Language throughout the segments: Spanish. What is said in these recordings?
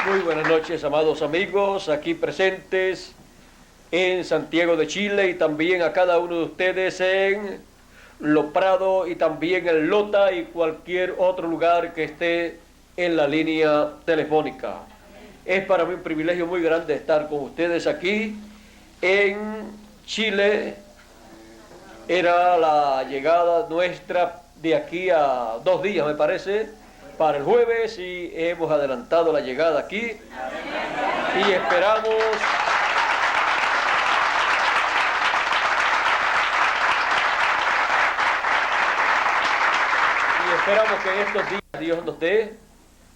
Muy buenas noches, amados amigos, aquí presentes en Santiago de Chile y también a cada uno de ustedes en Lo Prado y también en Lota y cualquier otro lugar que esté en la línea telefónica. Es para mí un privilegio muy grande estar con ustedes aquí en Chile. Era la llegada nuestra de aquí a 2 días, me parece, para el jueves, y hemos adelantado la llegada aquí y esperamos que en estos días Dios nos dé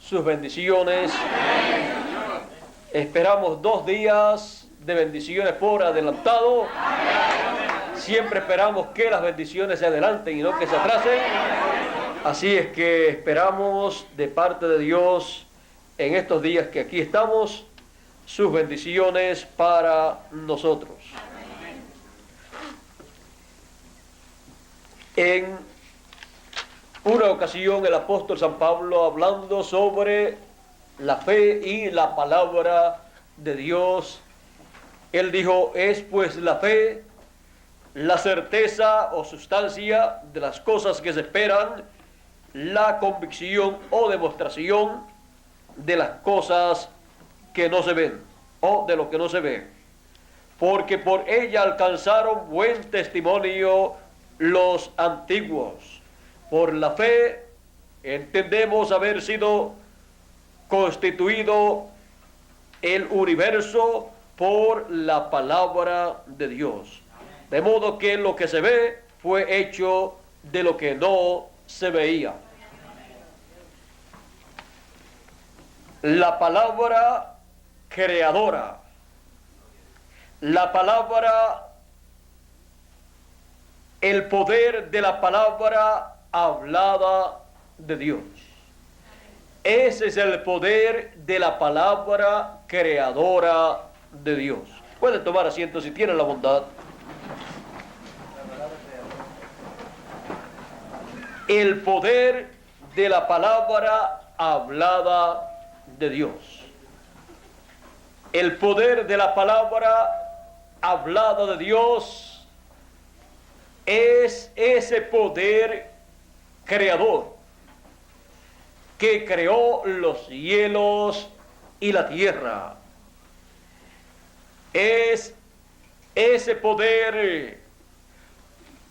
sus bendiciones. Esperamos 2 días de bendiciones por adelantado. Siempre esperamos que las bendiciones se adelanten y no que se atrasen. Así es que esperamos de parte de Dios en estos días que aquí estamos, sus bendiciones para nosotros. En una ocasión el apóstol San Pablo, hablando sobre la fe y la palabra de Dios, él dijo: es pues la fe la certeza o sustancia de las cosas que se esperan, la convicción o demostración de las cosas que no se ven o de lo que no se ve, porque por ella alcanzaron buen testimonio los antiguos. Por la fe entendemos haber sido constituido el universo por la palabra de Dios. De modo que lo que se ve fue hecho de lo que no se veía. La palabra creadora, la palabra, el poder de la palabra hablada de Dios. Ese es el poder de la palabra creadora de Dios. Pueden tomar asiento si tienen la bondad. El poder de la palabra hablada de Dios. El poder de la palabra hablada de Dios es ese poder creador que creó los cielos y la tierra. Es ese poder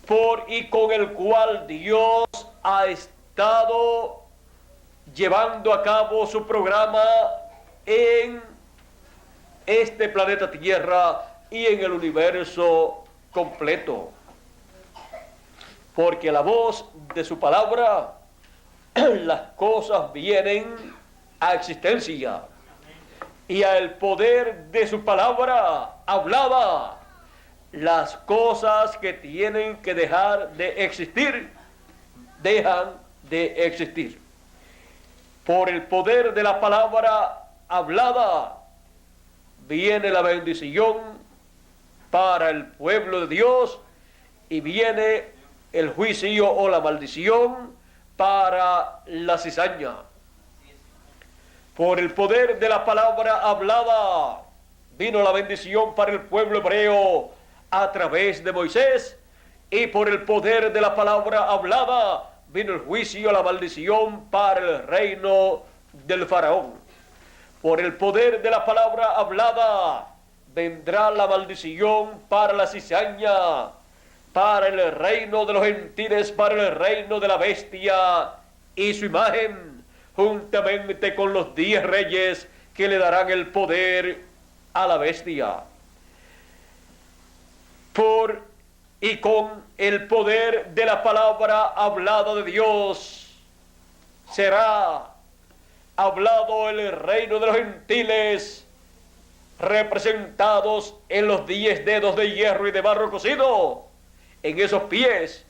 por y con el cual Dios ha estado llevando a cabo su programa en este planeta Tierra y en el universo completo. Porque a la voz de su palabra las cosas vienen a existencia, y al poder de su palabra hablada, las cosas que tienen que dejar de existir, dejan de existir. Por el poder de la palabra hablada, viene la bendición para el pueblo de Dios y viene el juicio o la maldición para la cizaña. Por el poder de la palabra hablada, vino la bendición para el pueblo hebreo a través de Moisés, y por el poder de la palabra hablada vino el juicio, la maldición para el reino del faraón. Por el poder de la palabra hablada vendrá la maldición para la cizaña, para el reino de los gentiles, para el reino de la bestia y su imagen, juntamente con los 10 reyes que le darán el poder a la bestia. Por y con el poder de la palabra hablada de Dios será hablado el reino de los gentiles, representados en los 10 dedos de hierro y de barro cocido. En esos pies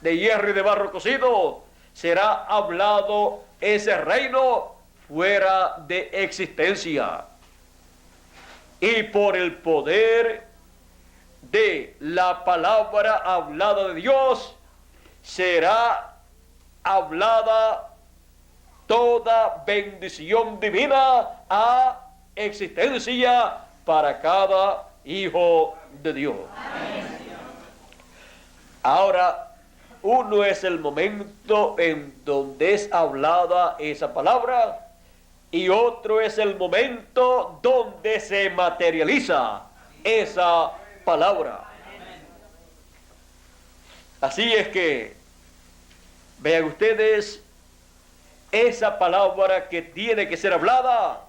de hierro y de barro cocido será hablado ese reino fuera de existencia. Y por el poder de la palabra hablada de Dios será hablada toda bendición divina a existencia para cada hijo de Dios. Ahora, uno es el momento en donde es hablada esa palabra y otro es el momento donde se materializa esa palabra. Así es que, vean ustedes, esa palabra que tiene que ser hablada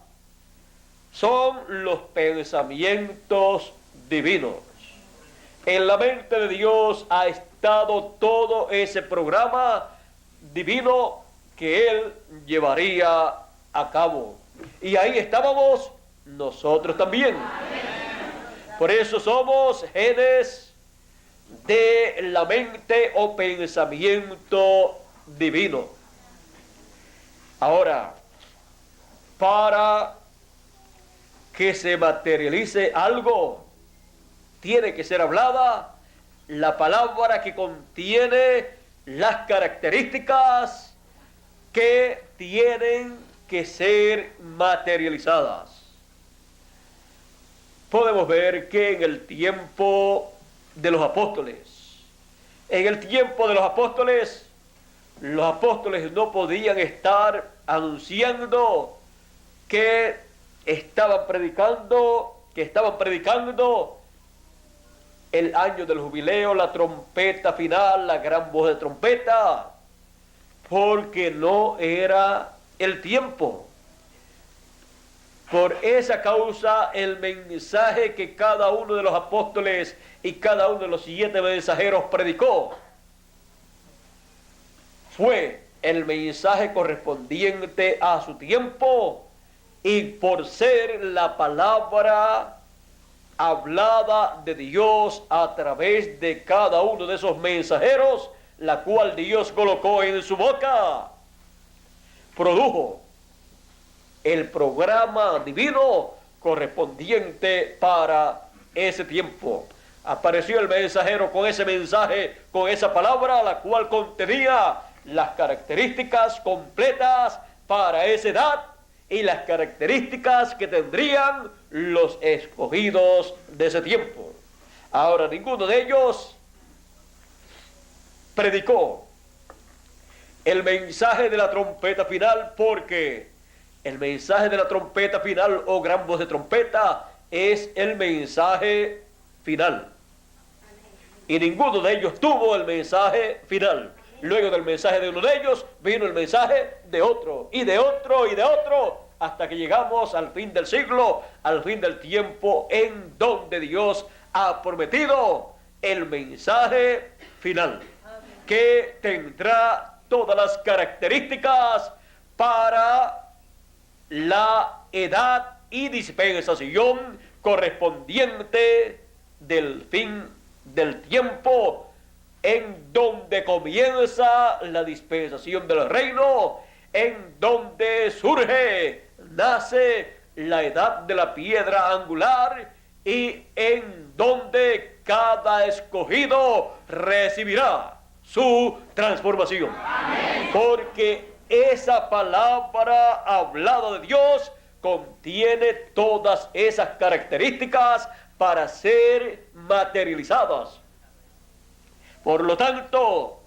son los pensamientos divinos. En la mente de Dios ha estado todo ese programa divino que Él llevaría a cabo. Y ahí estábamos nosotros también. Por eso somos genes de la mente o pensamiento divino. Ahora, para que se materialice algo, tiene que ser hablada la palabra que contiene las características que tienen que ser materializadas. Podemos ver que en el tiempo de los apóstoles, los apóstoles no podían estar anunciando que estaban predicando el año del jubileo, la trompeta final, la gran voz de trompeta, porque no era el tiempo. Por esa causa, el mensaje que cada uno de los apóstoles y cada uno de los 7 mensajeros predicó fue el mensaje correspondiente a su tiempo, y por ser la palabra hablada de Dios a través de cada uno de esos mensajeros, la cual Dios colocó en su boca, produjo el programa divino correspondiente para ese tiempo. Apareció el mensajero con ese mensaje, con esa palabra, la cual contenía las características completas para esa edad y las características que tendrían los escogidos de ese tiempo. Ahora, ninguno de ellos predicó el mensaje de la trompeta final, porque el mensaje de la trompeta final o gran voz de trompeta es el mensaje final. Y ninguno de ellos tuvo el mensaje final. Luego del mensaje de uno de ellos vino el mensaje de otro, y de otro, y de otro, hasta que llegamos al fin del siglo, al fin del tiempo, en donde Dios ha prometido el mensaje final, que tendrá todas las características para la edad y dispensación correspondiente del fin del tiempo, en donde comienza la dispensación del reino, en donde nace la edad de la piedra angular, y en donde cada escogido recibirá su transformación. Amén. Porque esa palabra hablada de Dios contiene todas esas características para ser materializadas. Por lo tanto,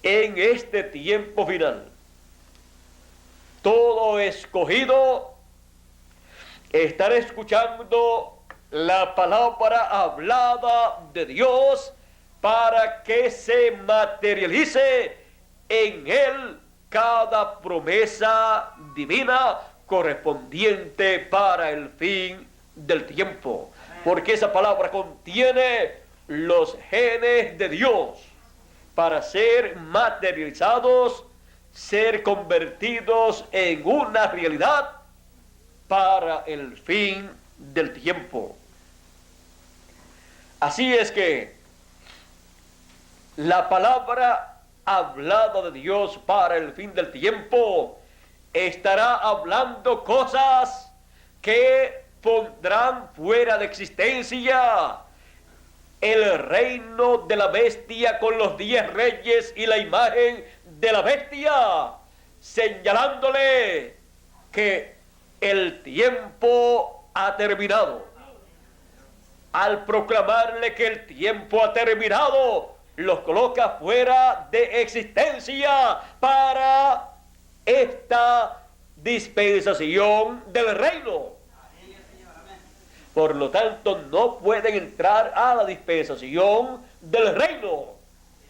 en este tiempo final, todo escogido estará escuchando la palabra hablada de Dios para que se materialice en él cada promesa divina correspondiente para el fin del tiempo. Porque esa palabra contiene los genes de Dios para ser materializados, ser convertidos en una realidad para el fin del tiempo. Así es que la palabra hablada de Dios para el fin del tiempo estará hablando cosas que pondrán fuera de existencia el reino de la bestia con los 10 reyes y la imagen de la bestia, señalándole que el tiempo ha terminado. Al proclamarle que el tiempo ha terminado, los coloca fuera de existencia para esta dispensación del reino. Por lo tanto, no pueden entrar a la dispensación del reino,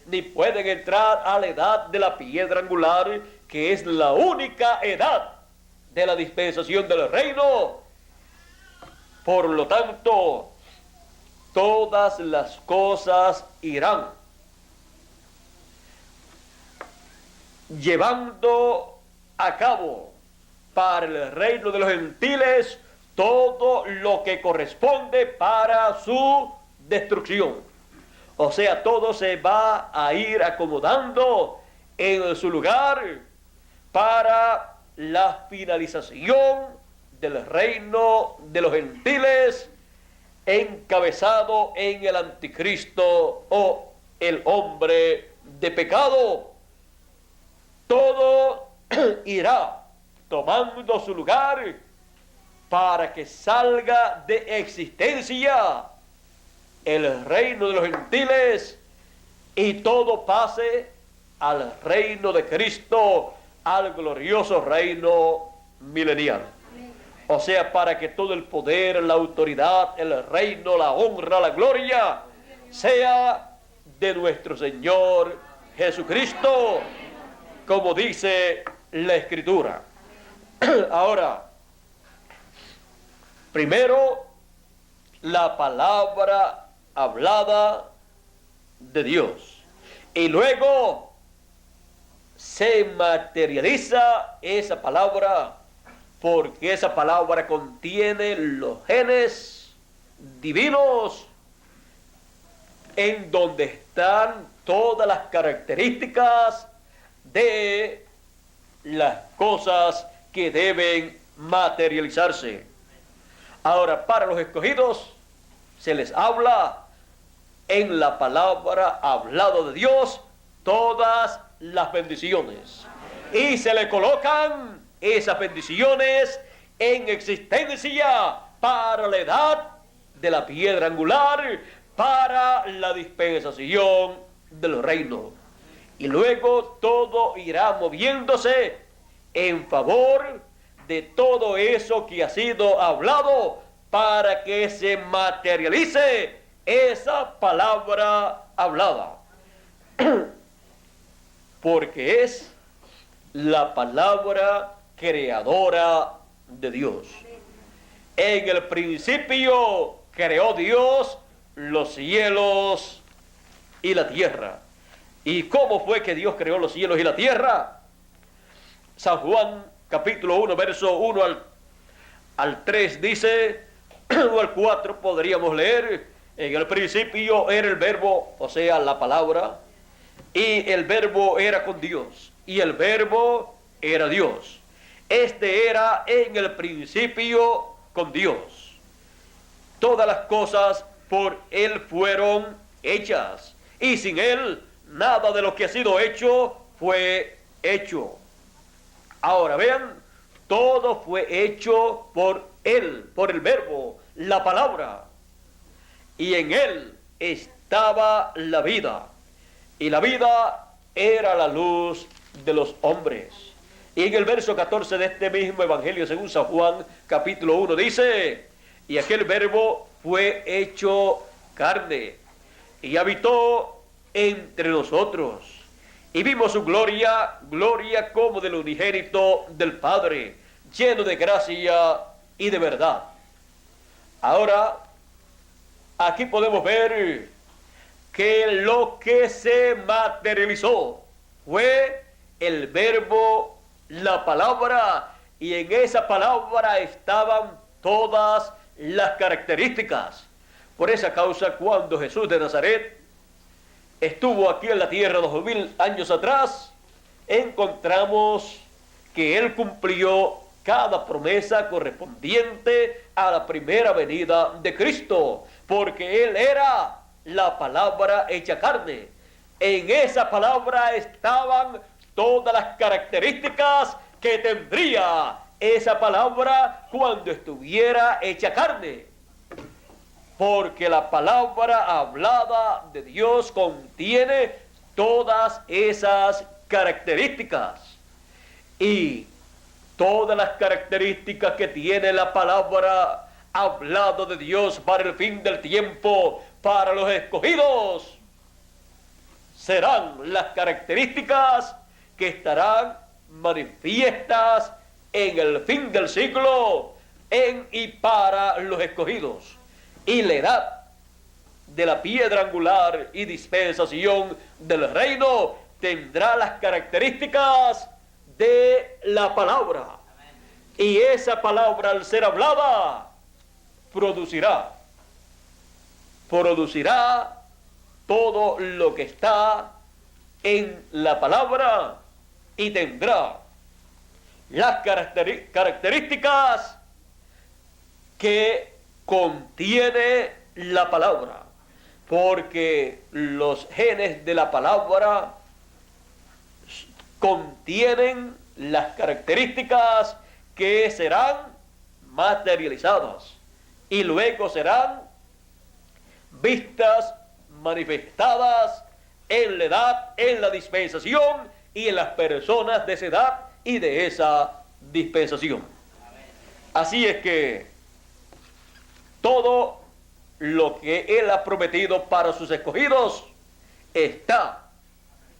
ni pueden entrar a la edad de la piedra angular, que es la única edad de la dispensación del reino. Por lo tanto, todas las cosas irán llevando a cabo para el reino de los gentiles todo lo que corresponde para su destrucción. O sea, todo se va a ir acomodando en su lugar para la finalización del reino de los gentiles, encabezado en el anticristo o el hombre de pecado. Todo irá tomando su lugar para que salga de existencia el reino de los gentiles y todo pase al reino de Cristo, al glorioso reino milenial. O sea, para que todo el poder, la autoridad, el reino, la honra, la gloria sea de nuestro Señor Jesucristo, como dice la Escritura. Ahora, primero, la palabra hablada de Dios. Y luego se materializa esa palabra, porque esa palabra contiene los genes divinos, en donde están todas las características de las cosas que deben materializarse. Ahora, para los escogidos se les habla en la palabra hablada de Dios todas las bendiciones, y se le colocan esas bendiciones en existencia para la edad de la piedra angular, para la dispensación del reino. Y luego todo irá moviéndose en favor de todo eso que ha sido hablado, para que se materialice esa palabra hablada. Porque es la palabra creadora de Dios. En el principio creó Dios los cielos y la tierra. ¿Y cómo fue que Dios creó los cielos y la tierra? San Juan capítulo 1, verso 1 al 3 dice, o al 4 podríamos leer: en el principio era el verbo, o sea, la palabra, y el verbo era con Dios, y el verbo era Dios. Este era en el principio con Dios. Todas las cosas por Él fueron hechas, y sin Él nada de lo que ha sido hecho fue hecho. Ahora vean, todo fue hecho por Él, por el verbo, la palabra. Y en Él estaba la vida, y la vida era la luz de los hombres. Y en el verso 14 de este mismo Evangelio según San Juan, capítulo 1, dice: y aquel verbo fue hecho carne, y habitó entre nosotros, y vimos su gloria, gloria como del unigénito del Padre, lleno de gracia y de verdad. Ahora, aquí podemos ver que lo que se materializó fue el verbo, la palabra, y en esa palabra estaban todas las características. Por esa causa, cuando Jesús de Nazaret estuvo aquí en la tierra 2000 años atrás, encontramos que Él cumplió cada promesa correspondiente a la primera venida de Cristo, porque Él era la palabra hecha carne. En esa palabra estaban todas las características que tendría esa palabra cuando estuviera hecha carne. Porque la palabra hablada de Dios contiene todas esas características. Y todas las características que tiene la palabra hablada de Dios para el fin del tiempo, para los escogidos, serán las características que estarán manifiestas en el fin del siglo, en y para los escogidos. Y la edad de la piedra angular y dispensación del reino tendrá las características de la palabra. Y esa palabra, al ser hablada, producirá todo lo que está en la palabra y tendrá las características que contiene la palabra, porque los genes de la palabra contienen las características que serán materializadas y luego serán vistas, manifestadas en la edad, en la dispensación y en las personas de esa edad y de esa dispensación. Así es que todo lo que Él ha prometido para sus escogidos está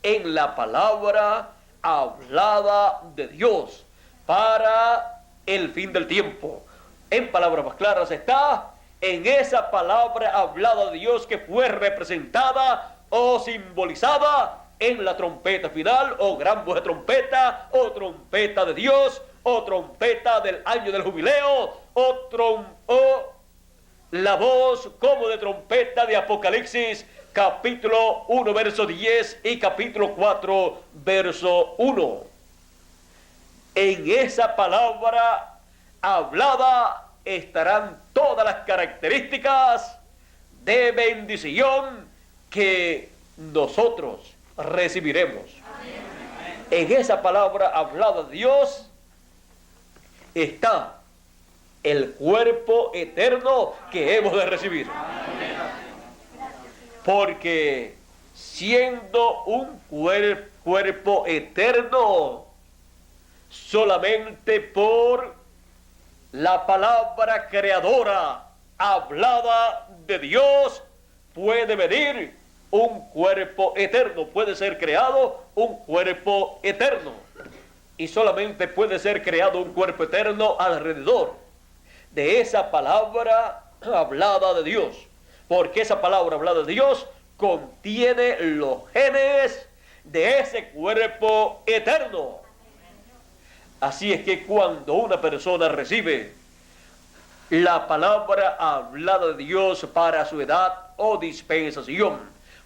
en la palabra hablada de Dios para el fin del tiempo. En palabras más claras, está en esa palabra hablada de Dios que fue representada o simbolizada en la trompeta final, o gran voz de trompeta, o trompeta de Dios, o trompeta del año del jubileo, o la voz como de trompeta de Apocalipsis, capítulo 1, verso 10 y capítulo 4, verso 1. En esa palabra hablada estarán todas las características de bendición que nosotros recibiremos. En esa palabra hablada de Dios está el cuerpo eterno que hemos de recibir. Porque siendo un cuerpo eterno, solamente por la palabra creadora hablada de Dios puede venir un cuerpo eterno, puede ser creado un cuerpo eterno. Y solamente puede ser creado un cuerpo eterno alrededor de esa palabra hablada de Dios. Porque esa palabra hablada de Dios contiene los genes de ese cuerpo eterno. Así es que cuando una persona recibe la palabra hablada de Dios para su edad o dispensación,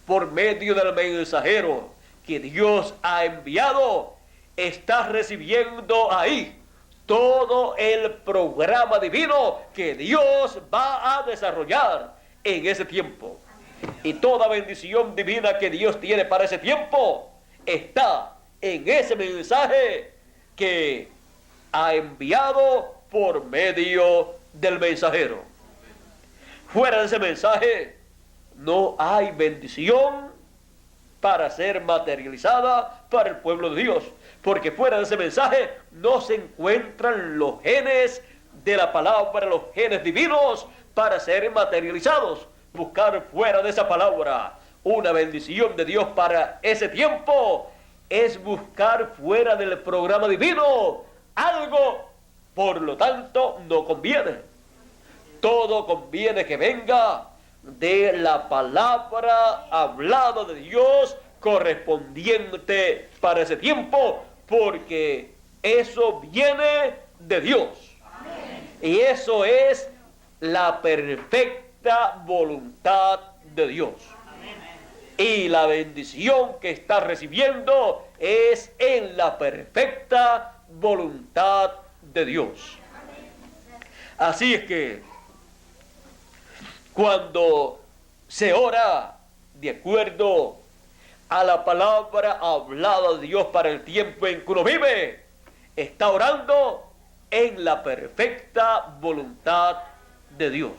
por medio del mensajero que Dios ha enviado, está recibiendo ahí todo el programa divino que Dios va a desarrollar en ese tiempo. Y toda bendición divina que Dios tiene para ese tiempo está en ese mensaje que ha enviado por medio del mensajero. Fuera de ese mensaje no hay bendición para ser materializada para el pueblo de Dios, porque fuera de ese mensaje no se encuentran los genes de la palabra, los genes divinos para ser materializados. Buscar fuera de esa palabra una bendición de Dios para ese tiempo es buscar fuera del programa divino algo, por lo tanto no conviene. Todo conviene que venga de la palabra hablada de Dios correspondiente para ese tiempo, porque eso viene de Dios. Amén. Y eso es la perfecta voluntad de Dios. Amén. Y la bendición que está recibiendo es en la perfecta voluntad de Dios. Así es que cuando se ora de acuerdo a la palabra hablada de Dios para el tiempo en que uno vive, está orando en la perfecta voluntad de Dios.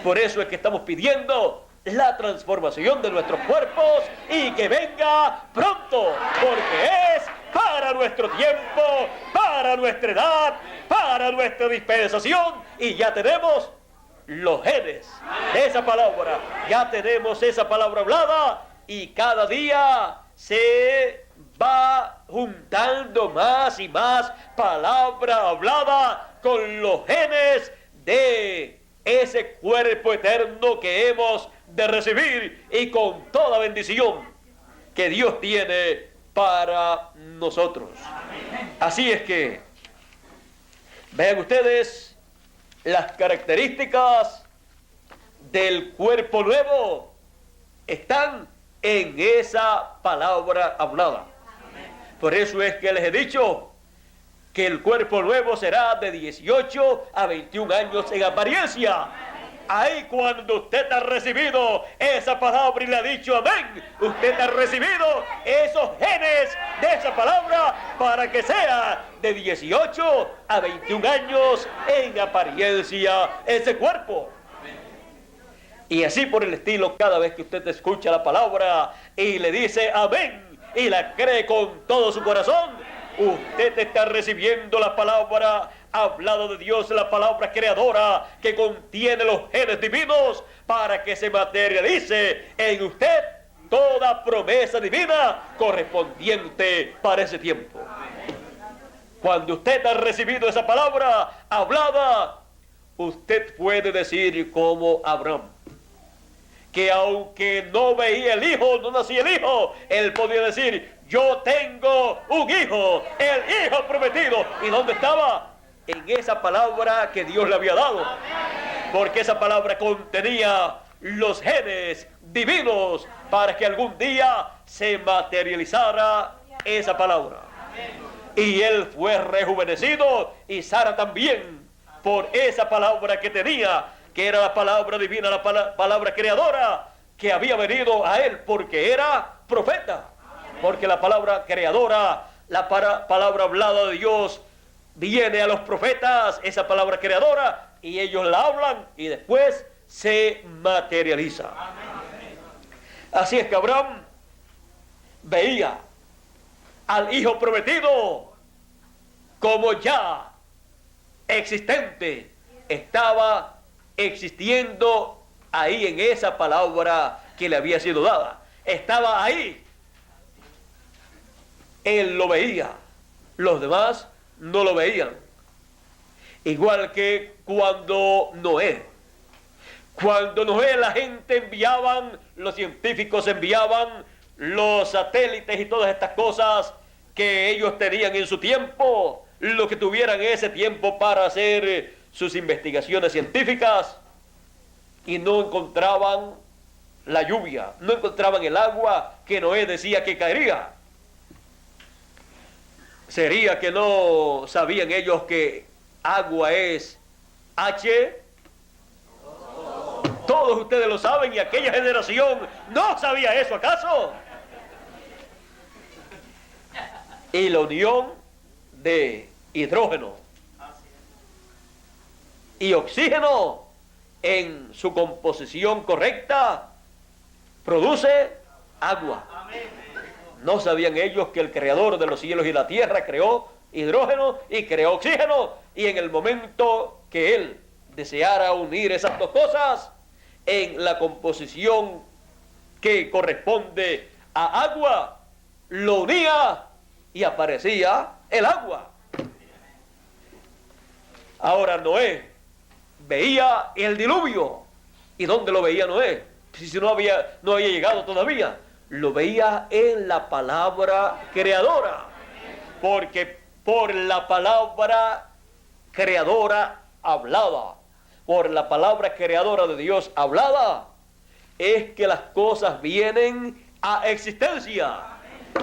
Por eso es que estamos pidiendo la transformación de nuestros cuerpos y que venga pronto, porque es para nuestro tiempo, para nuestra edad, para nuestra dispensación, y ya tenemos los genes de esa palabra, ya tenemos esa palabra hablada, y cada día se va juntando más y más palabra hablada con los genes de ese cuerpo eterno que hemos de recibir, y con toda bendición que Dios tiene para nosotros. Así es que vean ustedes las características del cuerpo nuevo están en esa palabra hablada. Por eso es que les he dicho que el cuerpo nuevo será de 18 a 21 años en apariencia. Ahí cuando usted ha recibido esa palabra y le ha dicho amén, usted ha recibido esos genes de esa palabra para que sea de 18 a 21 años en apariencia ese cuerpo. Y así por el estilo, cada vez que usted escucha la palabra y le dice amén y la cree con todo su corazón, usted está recibiendo la palabra hablada de Dios, la palabra creadora que contiene los genes divinos para que se materialice en usted toda promesa divina correspondiente para ese tiempo. Cuando usted ha recibido esa palabra hablada, usted puede decir como Abraham, que aunque no veía el hijo, no nacía el hijo, él podía decir: yo tengo un hijo, el hijo prometido. ¿Y dónde estaba? En esa palabra que Dios le había dado. Porque esa palabra contenía los genes divinos para que algún día se materializara esa palabra. Y él fue rejuvenecido, y Sara también, por esa palabra que tenía, que era la palabra divina, la palabra creadora que había venido a él, porque era profeta. Porque la palabra creadora, la palabra hablada de Dios, viene a los profetas, esa palabra creadora, y ellos la hablan y después se materializa. Así es que Abraham veía al hijo prometido como ya existente, estaba existiendo ahí en esa palabra que le había sido dada, estaba ahí. Él lo veía, los demás no lo veían. Igual que cuando Noé la gente enviaban, los científicos enviaban los satélites y todas estas cosas que ellos tenían en su tiempo, lo que tuvieran ese tiempo para hacer sus investigaciones científicas, y no encontraban la lluvia, no encontraban el agua que Noé decía que caería. ¿Sería que no sabían ellos que agua es H? Todos ustedes lo saben, y aquella generación no sabía eso, ¿acaso? Y la unión de hidrógeno y oxígeno en su composición correcta produce agua. No sabían ellos que el creador de los cielos y la tierra creó hidrógeno y creó oxígeno, y en el momento que él deseara unir esas dos cosas en la composición que corresponde a agua, lo unía y aparecía el agua. Ahora Noé veía el diluvio. ¿Y dónde lo veía Noé? Si no había llegado todavía. Lo veía en la palabra creadora, porque por la palabra creadora hablada, por la palabra creadora de Dios hablada, es que las cosas vienen a existencia.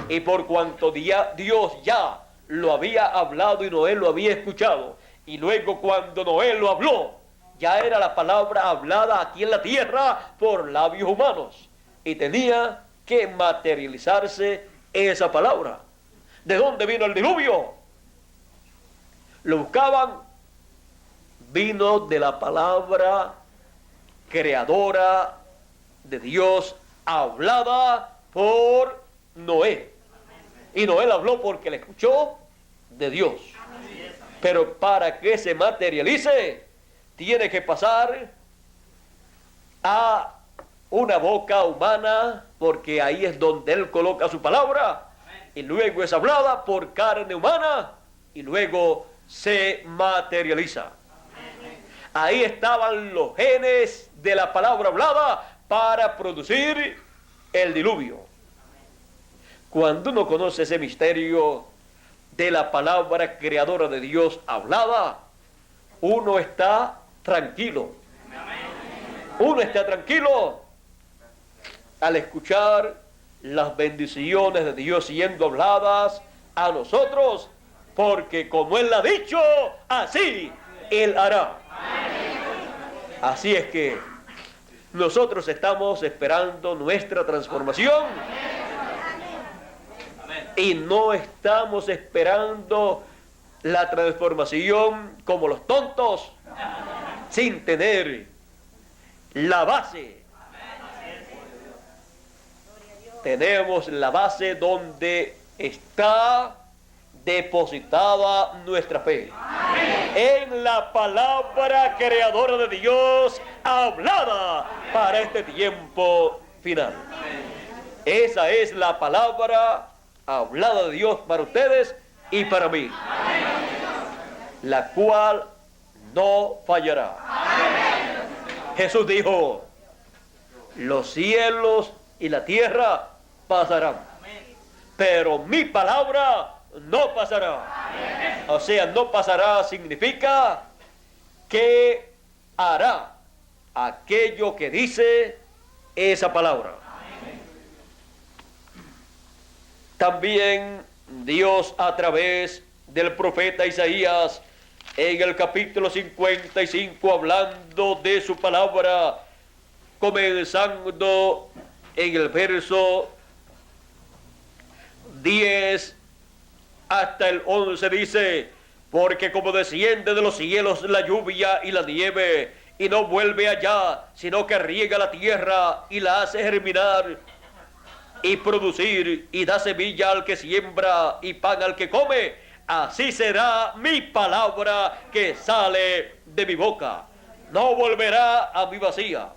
Y por cuanto Dios ya lo había hablado y Noé lo había escuchado, y luego cuando Noé lo habló, ya era la palabra hablada aquí en la tierra por labios humanos, y tenía que materializarse esa palabra. ¿De dónde vino el diluvio? lo buscaban, vino de la palabra creadora de Dios, hablada por Noé. Y Noé la habló porque la escuchó de Dios. Pero para que se materialice, tiene que pasar a una boca humana, porque ahí es donde Él coloca su palabra, y luego es hablada por carne humana, y luego se materializa. Ahí estaban los genes de la palabra hablada para producir el diluvio. Cuando uno conoce ese misterio de la palabra creadora de Dios hablada, uno está tranquilo. Uno está tranquilo al escuchar las bendiciones de Dios siendo habladas a nosotros, porque como Él ha dicho, así Él hará. Así es que nosotros estamos esperando nuestra transformación y no estamos esperando la transformación como los tontos, sin tener la base. Tenemos la base donde está depositada nuestra fe. En la palabra creadora de Dios hablada para este tiempo final. Esa es la palabra hablada de Dios para ustedes y para mí, la cual no fallará. Jesús dijo: los cielos y la tierra pasarán, pero mi palabra no pasará. O sea, no pasará significa que hará aquello que dice esa palabra. También Dios, a través del profeta Isaías, en el capítulo 55, hablando de su palabra, comenzando en el verso 10 hasta el 11, dice: porque como desciende de los cielos la lluvia y la nieve, y no vuelve allá, sino que riega la tierra y la hace germinar y producir, y da semilla al que siembra y pan al que come, así será mi palabra que sale de mi boca. No volverá a mi vacía,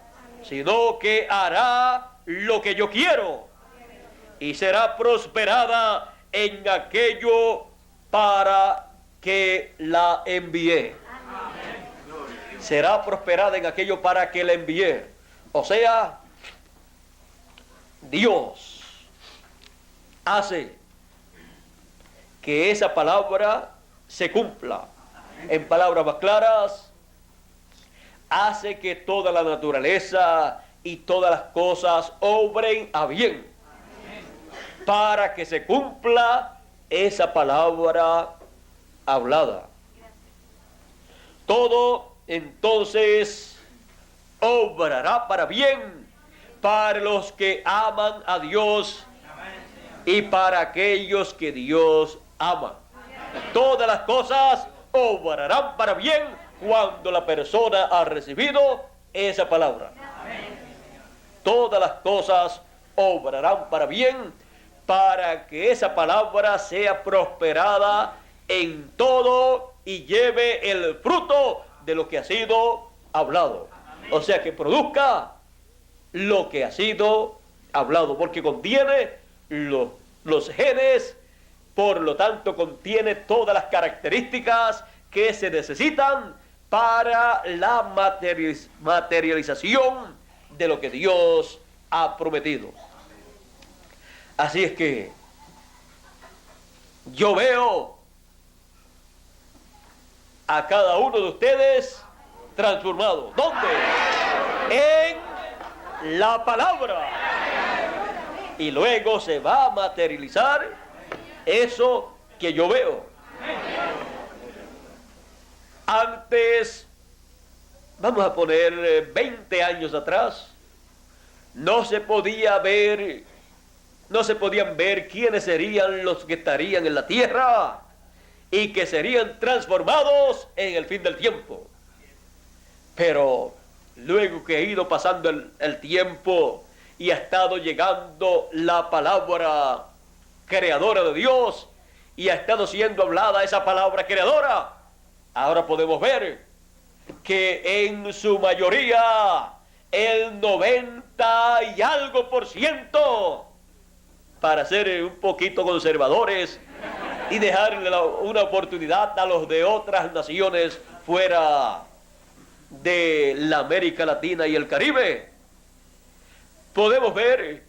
sino que hará lo que yo quiero, y será prosperada en aquello para que la envié. Será prosperada en aquello para que la envié. O sea, Dios hace que esa palabra se cumpla. En palabras más claras, hace que toda la naturaleza y todas las cosas obren a bien para que se cumpla esa palabra hablada. Todo entonces obrará para bien para los que aman a Dios y para aquellos que Dios ama. Todas las cosas obrarán para bien cuando la persona ha recibido esa palabra. Todas las cosas obrarán para bien para que esa palabra sea prosperada en todo y lleve el fruto de lo que ha sido hablado. O sea, que produzca lo que ha sido hablado, porque contiene los genes, por lo tanto contiene todas las características que se necesitan para la materialización de lo que Dios ha prometido. Así es que yo veo a cada uno de ustedes transformado. ¿Dónde? En la palabra. Y luego se va a materializar eso que yo veo. Antes, vamos a poner 20 años atrás, no se podían ver quiénes serían los que estarían en la tierra y que serían transformados en el fin del tiempo. Pero luego que ha ido pasando el tiempo y ha estado llegando la palabra creadora de Dios y ha estado siendo hablada esa palabra creadora, ahora podemos ver que en su mayoría el 90 y algo %, para ser un poquito conservadores y dejarle una oportunidad a los de otras naciones fuera de la América Latina y el Caribe, podemos ver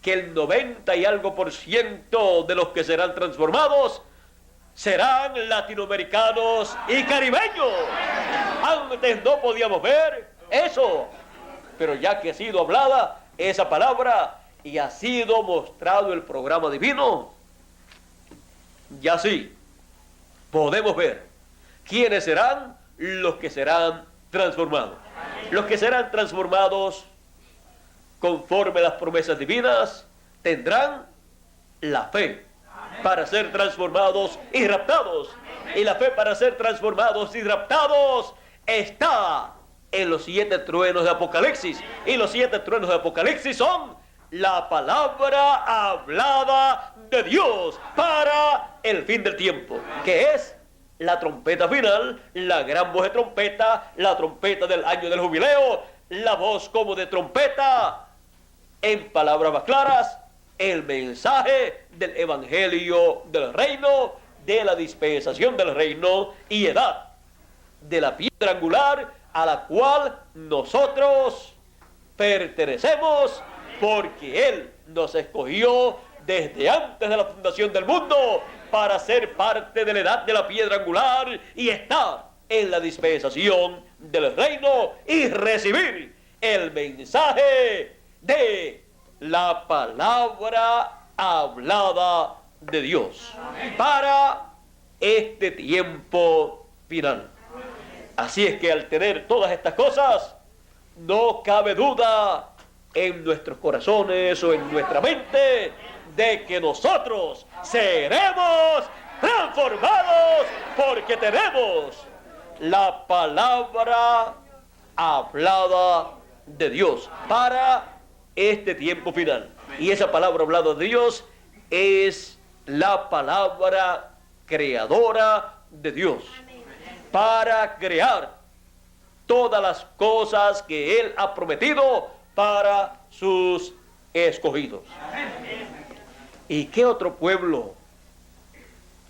que el 90 y algo % de los que serán transformados serán latinoamericanos y caribeños. Antes no podíamos ver eso, pero ya que ha sido hablada esa palabra y ha sido mostrado el programa divino, ya sí podemos ver quiénes serán los que serán transformados. Los que serán transformados conforme a las promesas divinas tendrán la fe para ser transformados y raptados. Y la fe para ser transformados y raptados está en los 7 truenos de Apocalipsis. Y los 7 truenos de Apocalipsis son la palabra hablada de Dios para el fin del tiempo, que es la trompeta final, la gran voz de trompeta, la trompeta del año del jubileo, la voz como de trompeta, en palabras más claras, el mensaje del evangelio del reino, de la dispensación del reino y edad de la piedra angular a la cual nosotros pertenecemos, porque Él nos escogió desde antes de la fundación del mundo para ser parte de la edad de la piedra angular y estar en la dispensación del reino y recibir el mensaje de la palabra hablada de Dios para este tiempo final. Así es que al tener todas estas cosas, no cabe duda en nuestros corazones o en nuestra mente de que nosotros seremos transformados porque tenemos la palabra hablada de Dios para este tiempo final. Y esa palabra hablada de Dios es la palabra creadora de Dios para crear todas las cosas que Él ha prometido para sus escogidos. ¿Y qué otro pueblo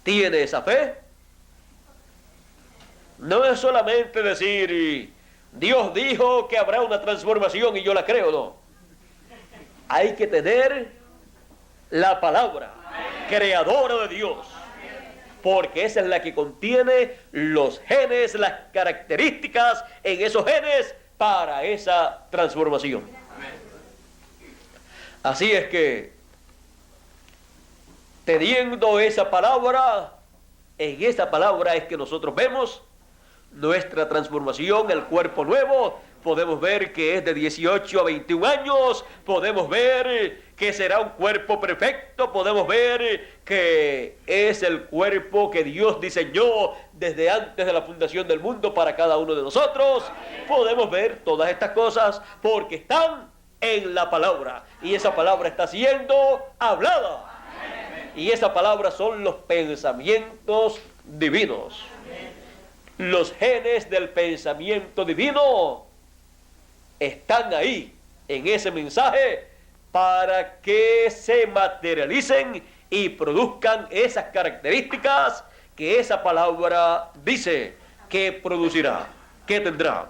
tiene esa fe? No es solamente decir, Dios dijo que habrá una transformación y yo la creo, no. Hay que tener la palabra creadora de Dios, porque esa es la que contiene los genes, las características en esos genes para esa transformación. Así es que, teniendo esa palabra, en esa palabra es que nosotros vemos nuestra transformación, el cuerpo nuevo. Podemos ver que es de 18 a 21 años, podemos ver que será un cuerpo perfecto, podemos ver que es el cuerpo que Dios diseñó desde antes de la fundación del mundo para cada uno de nosotros. Podemos ver todas estas cosas porque están en la palabra y esa palabra está siendo hablada. Y esa palabra son los pensamientos divinos. Los genes del pensamiento divino están ahí, en ese mensaje, para que se materialicen y produzcan esas características que esa palabra dice que producirá, que tendrá.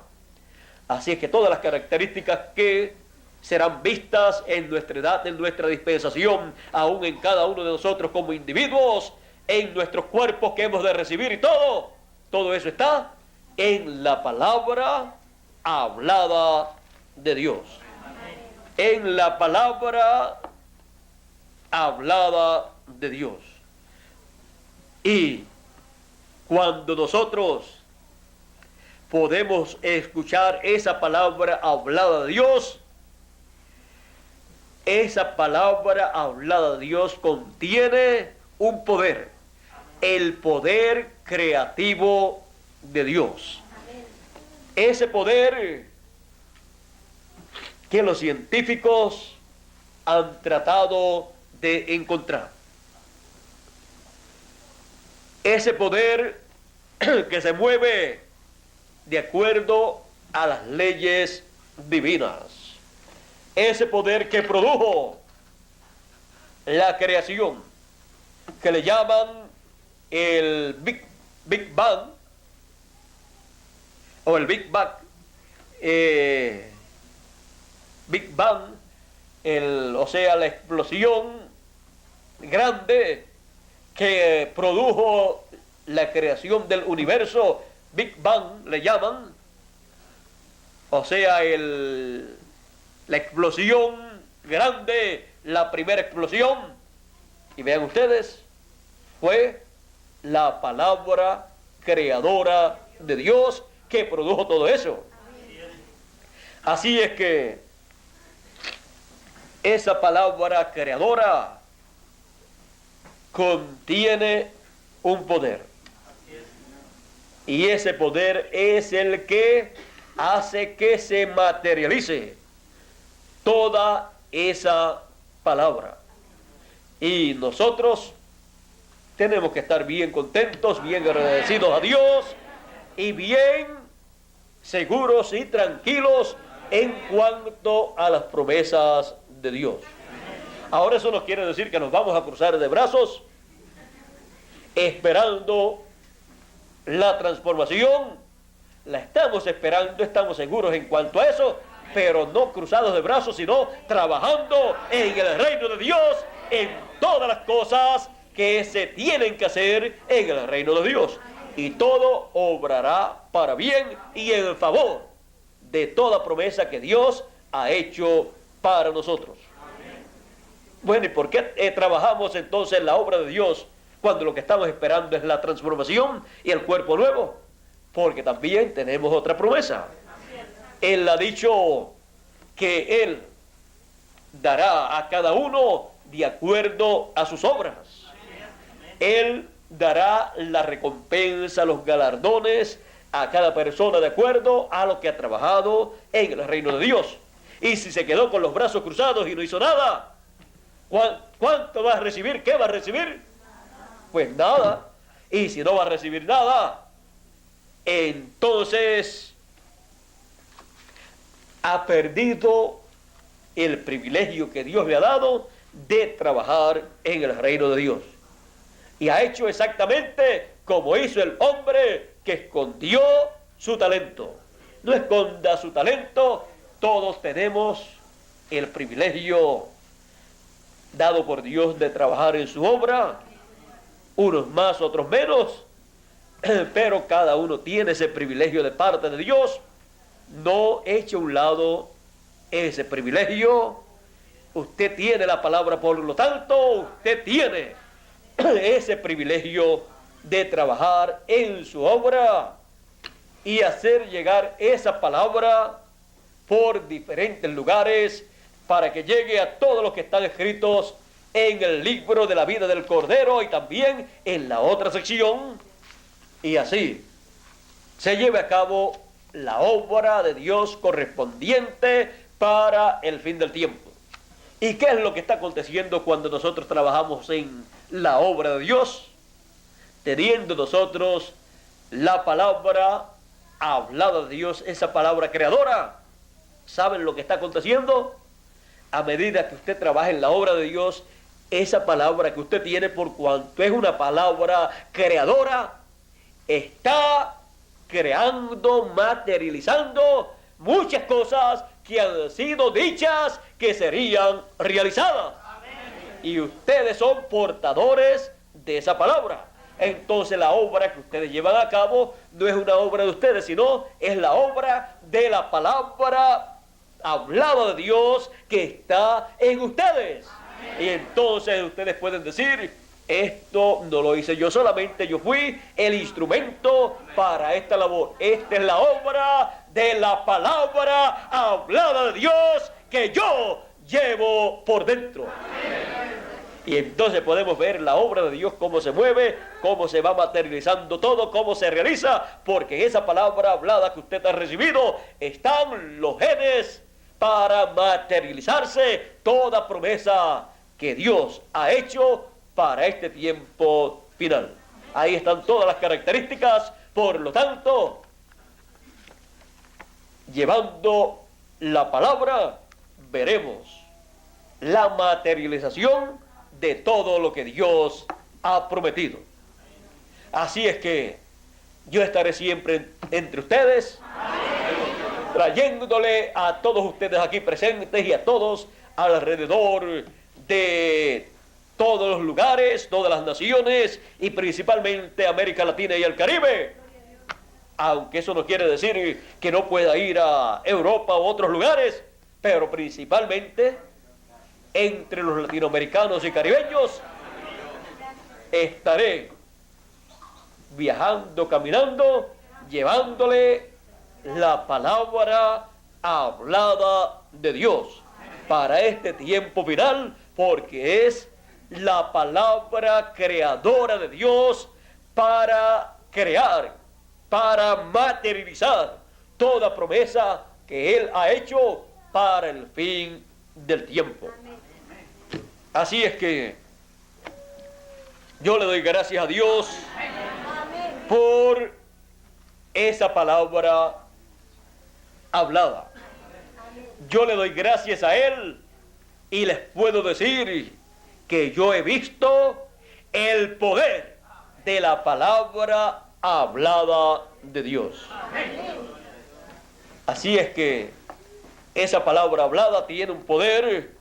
Así es que todas las características que serán vistas en nuestra edad, en nuestra dispensación, aún en cada uno de nosotros como individuos, en nuestros cuerpos que hemos de recibir y todo eso está en la palabra hablada de Dios. En la palabra hablada de Dios. Y cuando nosotros podemos escuchar esa palabra hablada de Dios, esa palabra hablada de Dios contiene un poder el poder creativo de Dios. Ese poder que los científicos han tratado de encontrar. Ese poder que se mueve de acuerdo a las leyes divinas. Ese poder que produjo la creación, que le llaman el Big Bang, o el Big Bang, Big Bang, o sea, la explosión grande que produjo la creación del universo. Big Bang le llaman, o sea, la explosión grande, la primera explosión. Y vean ustedes, fue la palabra creadora de Dios que produjo todo eso. Así es que esa palabra creadora contiene un poder. Y ese poder es el que hace que se materialice toda esa palabra. Y nosotros tenemos que estar bien contentos, bien agradecidos a Dios y bien seguros y tranquilos en cuanto a las promesas de Dios. Ahora eso no quiere decir que nos vamos a cruzar de brazos esperando la transformación. La estamos esperando, estamos seguros en cuanto a eso, pero no cruzados de brazos, sino trabajando en el reino de Dios, en todas las cosas que se tienen que hacer en el reino de Dios. Y todo obrará para bien y en favor de toda promesa que Dios ha hecho para nosotros. Bueno, ¿y por qué trabajamos entonces en la obra de Dios cuando lo que estamos esperando es la transformación y el cuerpo nuevo? Porque también tenemos otra promesa. Él ha dicho que Él dará a cada uno de acuerdo a sus obras. Él dará la recompensa, los galardones a cada persona de acuerdo a lo que ha trabajado en el reino de Dios. Y si se quedó con los brazos cruzados y no hizo nada, ¿cuánto va a recibir? ¿Qué va a recibir? Pues nada. Y si no va a recibir nada, entonces ha perdido el privilegio que Dios le ha dado de trabajar en el reino de Dios. Y ha hecho exactamente como hizo el hombre que escondió su talento. No esconda su talento. Todos tenemos el privilegio dado por Dios de trabajar en su obra, unos más, otros menos, pero cada uno tiene ese privilegio de parte de Dios. No eche a un lado ese privilegio. Usted tiene la palabra, por lo tanto, usted tiene ese privilegio de trabajar en su obra y hacer llegar esa palabra por diferentes lugares para que llegue a todos los que están escritos en el libro de la vida del Cordero y también en la otra sección, y así se lleve a cabo la obra de Dios correspondiente para el fin del tiempo. ¿Y qué es lo que está aconteciendo cuando nosotros trabajamos en la obra de Dios? Teniendo nosotros la palabra hablada de Dios, esa palabra creadora. ¿Saben lo que está aconteciendo? A medida que usted trabaja en la obra de Dios, esa palabra que usted tiene, por cuanto es una palabra creadora, está creando, materializando muchas cosas que han sido dichas que serían realizadas. Amén. Y ustedes son portadores de esa palabra. Entonces la obra que ustedes llevan a cabo no es una obra de ustedes, sino es la obra de la palabra hablada de Dios que está en ustedes. Amén. Y entonces ustedes pueden decir: esto no lo hice yo solamente, yo fui el instrumento para esta labor. Esta es la obra de la palabra hablada de Dios que yo llevo por dentro. Amén. Y entonces podemos ver la obra de Dios, cómo se mueve, cómo se va materializando todo, cómo se realiza, porque en esa palabra hablada que usted ha recibido están los genes para materializarse toda promesa que Dios ha hecho para este tiempo final. Ahí están todas las características, por lo tanto, llevando la palabra, veremos la materialización de todo lo que Dios ha prometido. Así es que yo estaré siempre entre ustedes, trayéndole a todos ustedes aquí presentes y a todos alrededor de todos los lugares, todas las naciones y principalmente América Latina y el Caribe. Aunque eso no quiere decir que no pueda ir a Europa u otros lugares, pero principalmente entre los latinoamericanos y caribeños estaré viajando, caminando, llevándole la palabra hablada de Dios para este tiempo final, porque es la palabra creadora de Dios para crear, para materializar toda promesa que Él ha hecho para el fin del tiempo. Así es que yo le doy gracias a Dios por esa palabra hablada. Yo le doy gracias a Él y les puedo decir que yo he visto el poder de la palabra hablada de Dios. Así es que esa palabra hablada tiene un poder,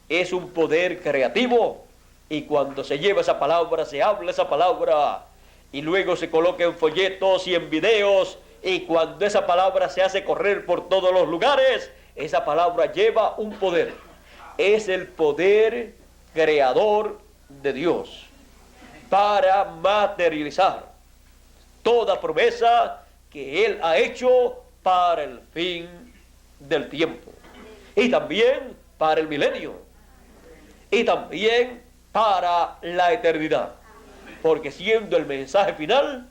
es un poder creativo, y cuando se lleva esa palabra, se habla esa palabra, y luego se coloca en folletos y en videos, y cuando esa palabra se hace correr por todos los lugares, esa palabra lleva un poder. Es el poder creador de Dios para materializar toda promesa que Él ha hecho para el fin del tiempo, y también para el milenio, y también para la eternidad, porque siendo el mensaje final,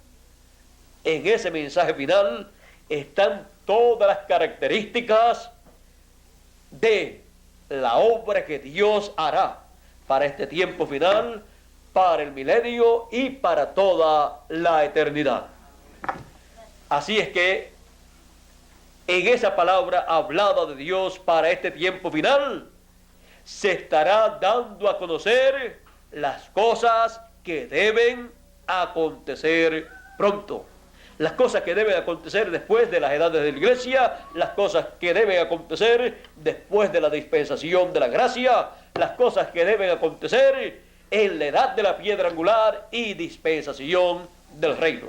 en ese mensaje final están todas las características de la obra que Dios hará para este tiempo final, para el milenio y para toda la eternidad. Así es que en esa palabra hablada de Dios para este tiempo final, se estará dando a conocer las cosas que deben acontecer pronto. Las cosas que deben acontecer después de las edades de la iglesia, las cosas que deben acontecer después de la dispensación de la gracia, las cosas que deben acontecer en la edad de la piedra angular y dispensación del reino.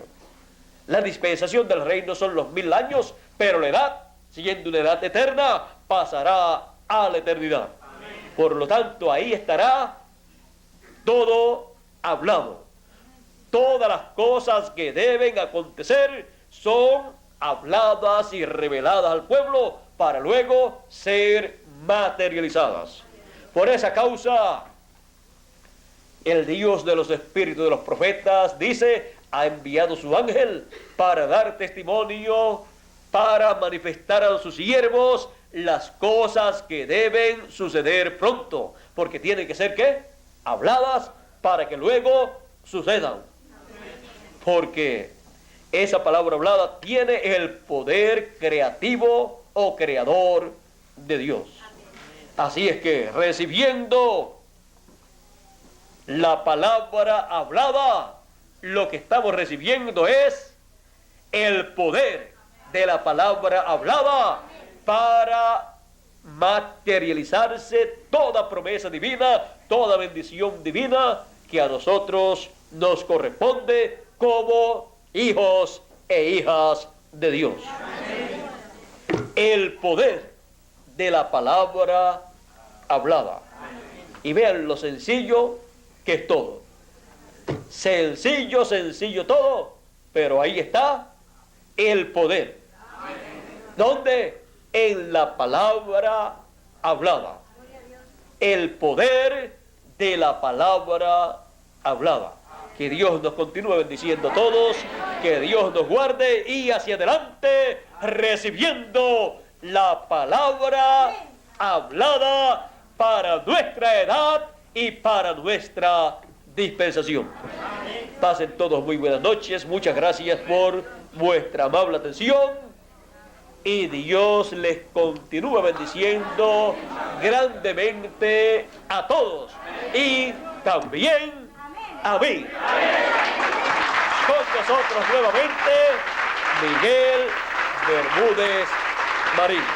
La dispensación del reino son los 1000 años, pero la edad, siendo una edad eterna, pasará a la eternidad. Amén. Por lo tanto, ahí estará todo hablado. Todas las cosas que deben acontecer son habladas y reveladas al pueblo para luego ser materializadas. Por esa causa, el Dios de los espíritus de los profetas dice: ha enviado su ángel para dar testimonio, para manifestar a sus siervos las cosas que deben suceder pronto, porque tienen que ser ¿qué? Habladas para que luego sucedan. Porque esa palabra hablada tiene el poder creativo o creador de Dios. Así es que recibiendo la palabra hablada, lo que estamos recibiendo es el poder de la palabra hablada para materializarse toda promesa divina, toda bendición divina que a nosotros nos corresponde como hijos e hijas de Dios. El poder de la palabra hablada. Y vean lo sencillo que es todo. Sencillo, sencillo todo, pero ahí está el poder. ¿Dónde? En la palabra hablada. El poder de la palabra hablada. Que Dios nos continúe bendiciendo a todos, que Dios nos guarde y hacia adelante recibiendo la palabra hablada para nuestra edad y para nuestra dispensación. Pasen todos muy buenas noches, muchas gracias por vuestra amable atención y Dios les continúa bendiciendo grandemente a todos y también a mí. Con nosotros nuevamente Miguel Bermúdez Marín.